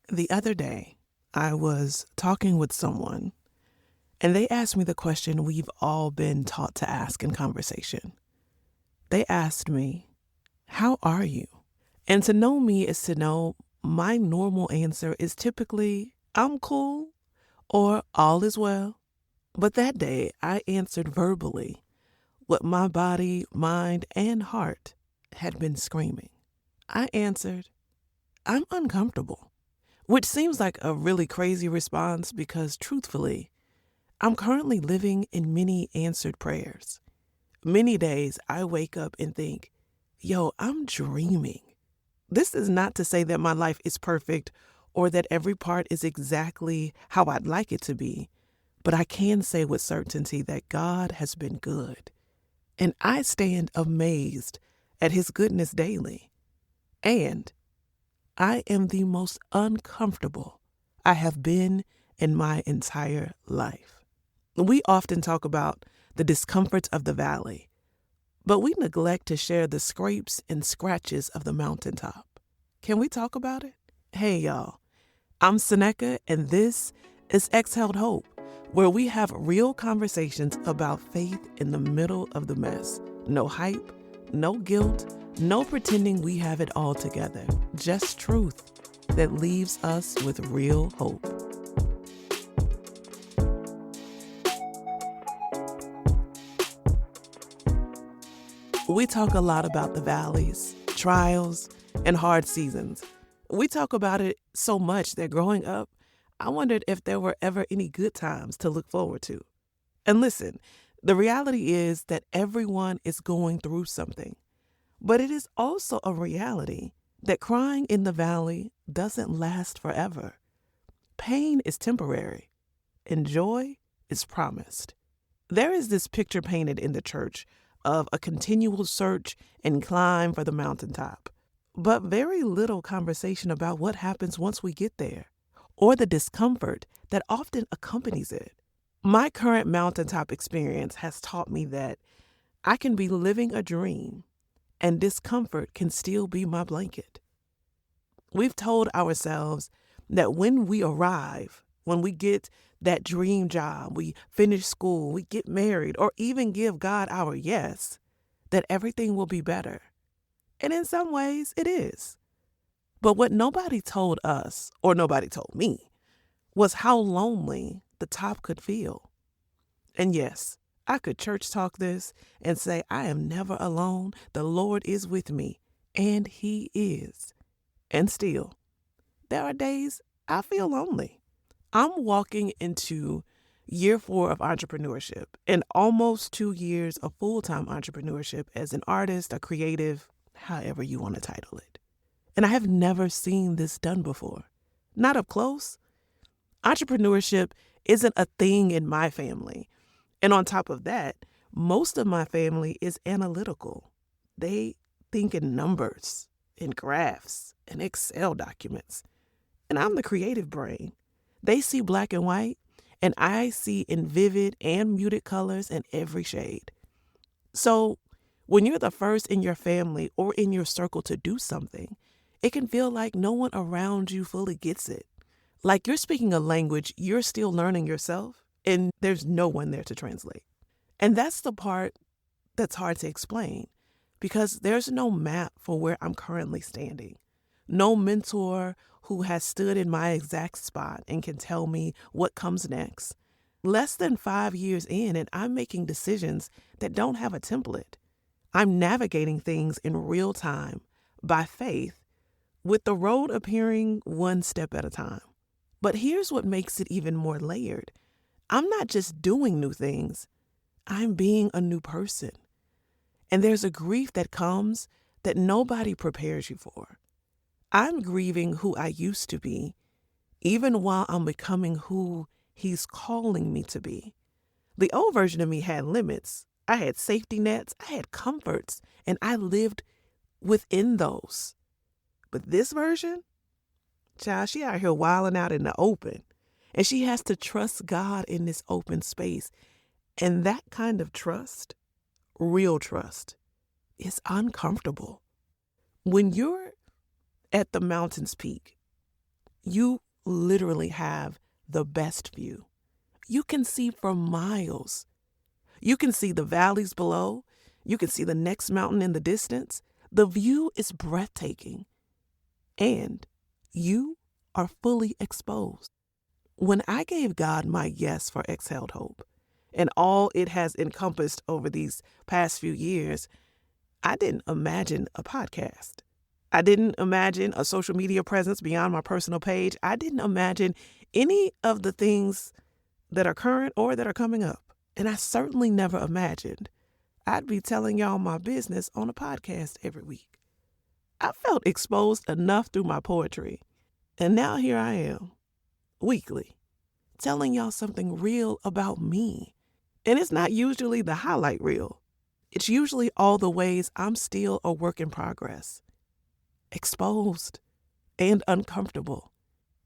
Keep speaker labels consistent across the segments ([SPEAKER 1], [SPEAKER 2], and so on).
[SPEAKER 1] The other day, I was talking with someone, and they asked me the question we've all been taught to ask in conversation. They asked me, "How are you?" And to know me is to know my normal answer is typically, "I'm cool," or "all is well." But that day, I answered verbally what my body, mind, and heart had been screaming. I answered, "I'm uncomfortable." Which seems like a really crazy response because, truthfully, I'm currently living in many answered prayers. Many days I wake up and think, yo, I'm dreaming. This is not to say that my life is perfect or that every part is exactly how I'd like it to be, but I can say with certainty that God has been good. And I stand amazed at his goodness daily. And I am the most uncomfortable I have been in my entire life. We often talk about the discomforts of the valley, but we neglect to share the scrapes and scratches of the mountaintop. Can we talk about it? Hey, y'all. I'm Senecca, and this is Exhaled Hope, where we have real conversations about faith in the middle of the mess. No hype, no guilt, no pretending we have it all together. Just truth that leaves us with real hope. We talk a lot about the valleys, trials, and hard seasons. We talk about it so much that growing up, I wondered if there were ever any good times to look forward to. And listen, the reality is that everyone is going through something. But it is also a reality that crying in the valley doesn't last forever. Pain is temporary, and joy is promised. There is this picture painted in the church of a continual search and climb for the mountaintop, but very little conversation about what happens once we get there, or the discomfort that often accompanies it. My current mountaintop experience has taught me that I can be living a dream and discomfort can still be my blanket. We've told ourselves that when we arrive, when we get that dream job, we finish school, we get married, or even give God our yes, that everything will be better. And in some ways, it is. But what nobody told us, or nobody told me, was how lonely the top could feel. And yes, I could church talk this and say, I am never alone. The Lord is with me. And he is. And still, there are days I feel lonely. I'm walking into year 4 of entrepreneurship and almost 2 years of full-time entrepreneurship as an artist, a creative, however you want to title it. And I have never seen this done before. Not up close. Entrepreneurship isn't a thing in my family. And on top of that, most of my family is analytical. They think in numbers, in graphs, and Excel documents. And I'm the creative brain. They see black and white, and I see in vivid and muted colors in every shade. So when you're the first in your family or in your circle to do something, it can feel like no one around you fully gets it. Like you're speaking a language you're still learning yourself, and there's no one there to translate. And that's the part that's hard to explain, because there's no map for where I'm currently standing. No mentor who has stood in my exact spot and can tell me what comes next. Less than 5 years in, and I'm making decisions that don't have a template. I'm navigating things in real time, by faith, with the road appearing one step at a time. But here's what makes it even more layered. I'm not just doing new things, I'm being a new person. And there's a grief that comes that nobody prepares you for. I'm grieving who I used to be, even while I'm becoming who he's calling me to be. The old version of me had limits. I had safety nets, I had comforts, and I lived within those. But this version, child, she out here wilding out in the open, and she has to trust God in this open space. And that kind of trust, real trust, is uncomfortable. When you're at the mountain's peak, you literally have the best view. You can see for miles. You can see the valleys below. You can see the next mountain in the distance. The view is breathtaking. And you are fully exposed. When I gave God my yes for Exhaled Hope and all it has encompassed over these past few years, I didn't imagine a podcast. I didn't imagine a social media presence beyond my personal page. I didn't imagine any of the things that are current or that are coming up. And I certainly never imagined I'd be telling y'all my business on a podcast every week. I felt exposed enough through my poetry. And now here I am, weekly, telling y'all something real about me. And it's not usually the highlight reel. It's usually all the ways I'm still a work in progress, exposed and uncomfortable.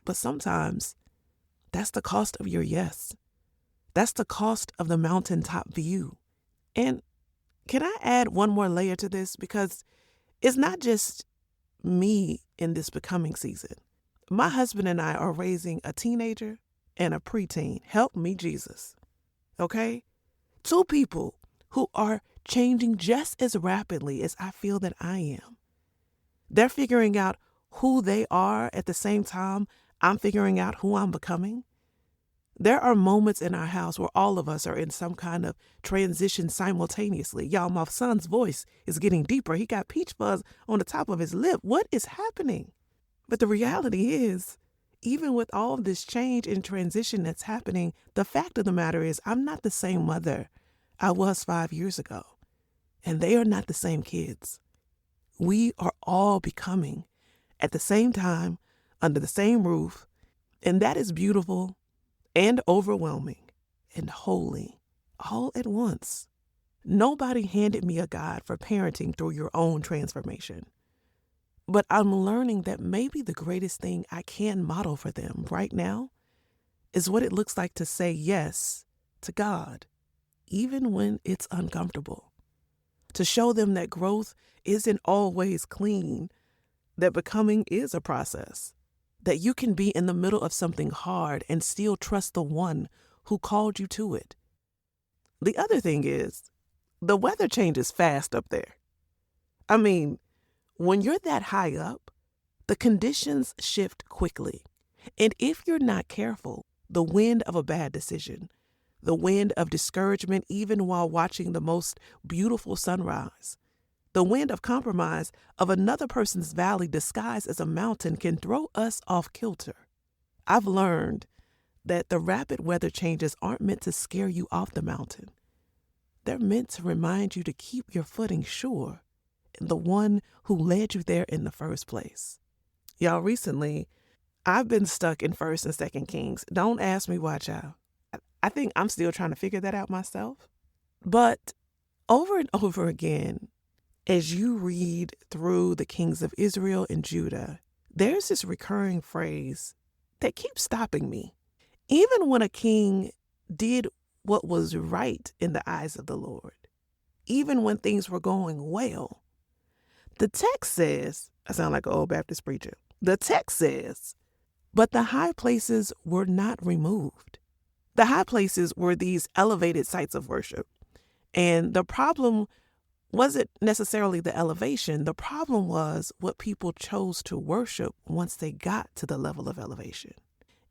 [SPEAKER 1] But sometimes that's the cost of your yes. That's the cost of the mountaintop view. And can I add one more layer to this? Because it's not just me in this becoming season. My husband and I are raising a teenager and a preteen. Help me, Jesus. Okay? Two people who are changing just as rapidly as I feel that I am. They're figuring out who they are at the same time I'm figuring out who I'm becoming. There are moments in our house where all of us are in some kind of transition simultaneously. Y'all, my son's voice is getting deeper. He got peach fuzz on the top of his lip. What is happening? But the reality is, even with all of this change and transition that's happening, the fact of the matter is I'm not the same mother I was 5 years ago. And they are not the same kids. We are all becoming at the same time, under the same roof. And that is beautiful and overwhelming and holy all at once. Nobody handed me a guide for parenting through your own transformation. But I'm learning that maybe the greatest thing I can model for them right now is what it looks like to say yes to God, even when it's uncomfortable. To show them that growth isn't always clean, that becoming is a process, that you can be in the middle of something hard and still trust the one who called you to it. The other thing is, the weather changes fast up there. I mean, when you're that high up, the conditions shift quickly. And if you're not careful, the wind of a bad decision, the wind of discouragement even while watching the most beautiful sunrise, the wind of compromise of another person's valley disguised as a mountain can throw us off kilter. I've learned that the rapid weather changes aren't meant to scare you off the mountain. They're meant to remind you to keep your footing sure in the one who led you there in the first place. Y'all, recently, I've been stuck in 1st and 2nd Kings. Don't ask me why, child. I think I'm still trying to figure that out myself. But over and over again, as you read through the kings of Israel and Judah, there's this recurring phrase that keeps stopping me. Even when a king did what was right in the eyes of the Lord, even when things were going well, the text says, I sound like an old Baptist preacher. The text says, but the high places were not removed. The high places were these elevated sites of worship. And the problem wasn't necessarily the elevation. The problem was what people chose to worship once they got to the level of elevation.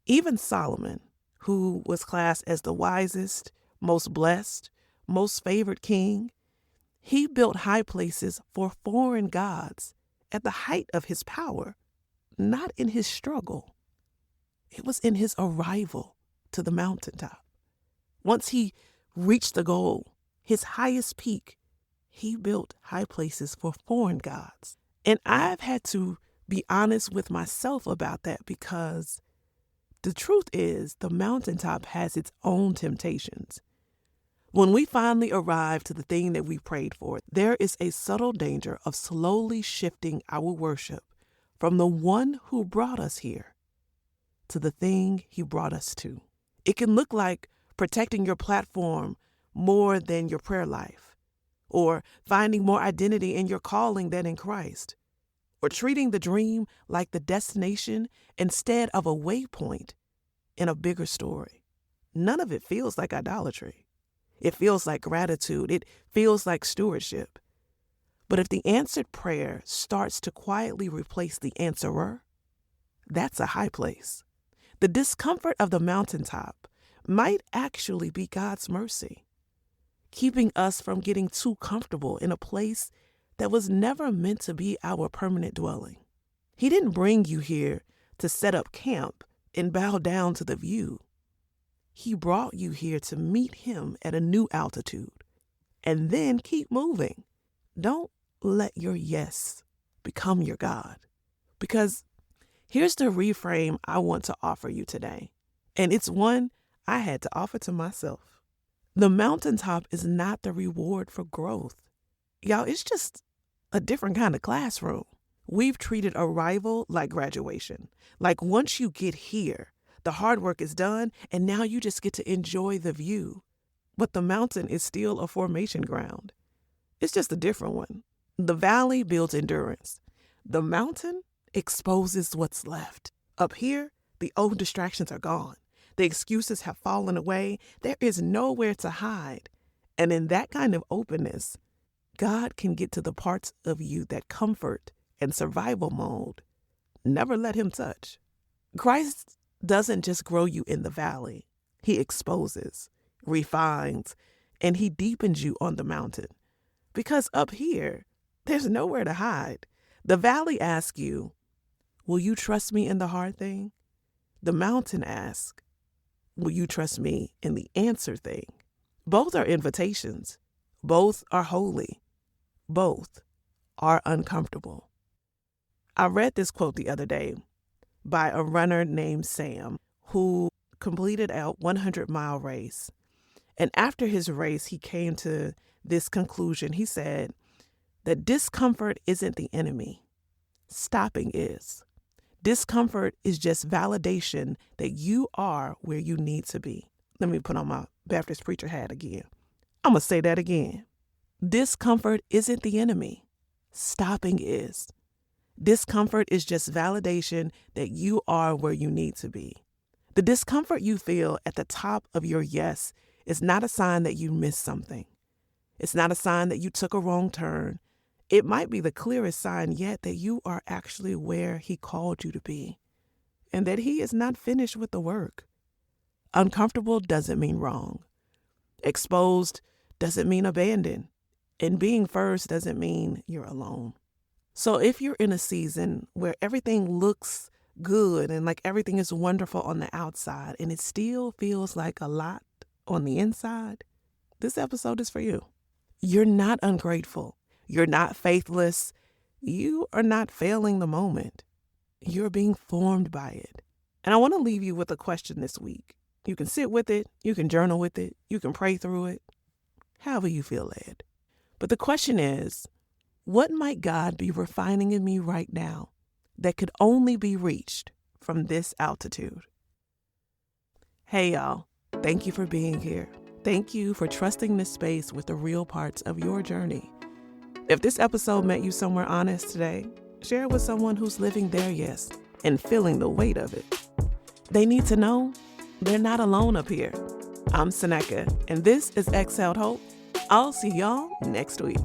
[SPEAKER 1] Even Solomon, who was classed as the wisest, most blessed, most favored king, he built high places for foreign gods at the height of his power, not in his struggle. It was in his arrival to the mountaintop. Once he reached the goal, his highest peak, he built high places for foreign gods. And I've had to be honest with myself about that because the truth is the mountaintop has its own temptations. When we finally arrive to the thing that we prayed for, there is a subtle danger of slowly shifting our worship from the one who brought us here to the thing he brought us to. It can look like protecting your platform more than your prayer life, or finding more identity in your calling than in Christ, or treating the dream like the destination instead of a waypoint in a bigger story. None of it feels like idolatry. It feels like gratitude. It feels like stewardship. But if the answered prayer starts to quietly replace the answerer, that's a high place. The discomfort of the mountaintop might actually be God's mercy, keeping us from getting too comfortable in a place that was never meant to be our permanent dwelling. He didn't bring you here to set up camp and bow down to the view. He brought you here to meet him at a new altitude and then keep moving. Don't let your yes become your God. Because here's the reframe I want to offer you today. And it's one I had to offer to myself. The mountaintop is not the reward for growth. Y'all, it's just a different kind of classroom. We've treated arrival like graduation. Like once you get here, the hard work is done, and now you just get to enjoy the view. But the mountain is still a formation ground. It's just a different one. The valley builds endurance. The mountain exposes what's left. Up here, the old distractions are gone. The excuses have fallen away. There is nowhere to hide. And in that kind of openness, God can get to the parts of you that comfort and survival mode never let him touch. Christ doesn't just grow you in the valley. He exposes, refines, and he deepens you on the mountain. Because up here, there's nowhere to hide. The valley asks you, will you trust me in the hard thing? The mountain asks, will you trust me in the answer thing? Both are invitations. Both are holy. Both are uncomfortable. I read this quote the other day by a runner named Sam who completed a 100-mile race. And after his race, he came to this conclusion. He said that discomfort isn't the enemy. Stopping is. Discomfort is just validation that you are where you need to be. Let me put on my Baptist preacher hat again. I'm going to say that again. Discomfort isn't the enemy. Stopping is. Discomfort is just validation that you are where you need to be. The discomfort you feel at the top of your yes is not a sign that you missed something. It's not a sign that you took a wrong turn. It might be the clearest sign yet that you are actually where he called you to be and that he is not finished with the work. Uncomfortable doesn't mean wrong. Exposed doesn't mean abandoned. And being first doesn't mean you're alone. So if you're in a season where everything looks good and like everything is wonderful on the outside and it still feels like a lot on the inside, this episode is for you. You're not ungrateful. You're not faithless. You are not failing the moment. You're being formed by it. And I want to leave you with a question this week. You can sit with it. You can journal with it. You can pray through it, however you feel led. But the question is, what might God be refining in me right now that could only be reached from this altitude? Hey, y'all. Thank you for being here. Thank you for trusting this space with the real parts of your journey. If this episode met you somewhere honest today, share it with someone who's living their yes and feeling the weight of it. They need to know they're not alone up here. I'm Senecca, and this is Exhaled Hope. I'll see y'all next week.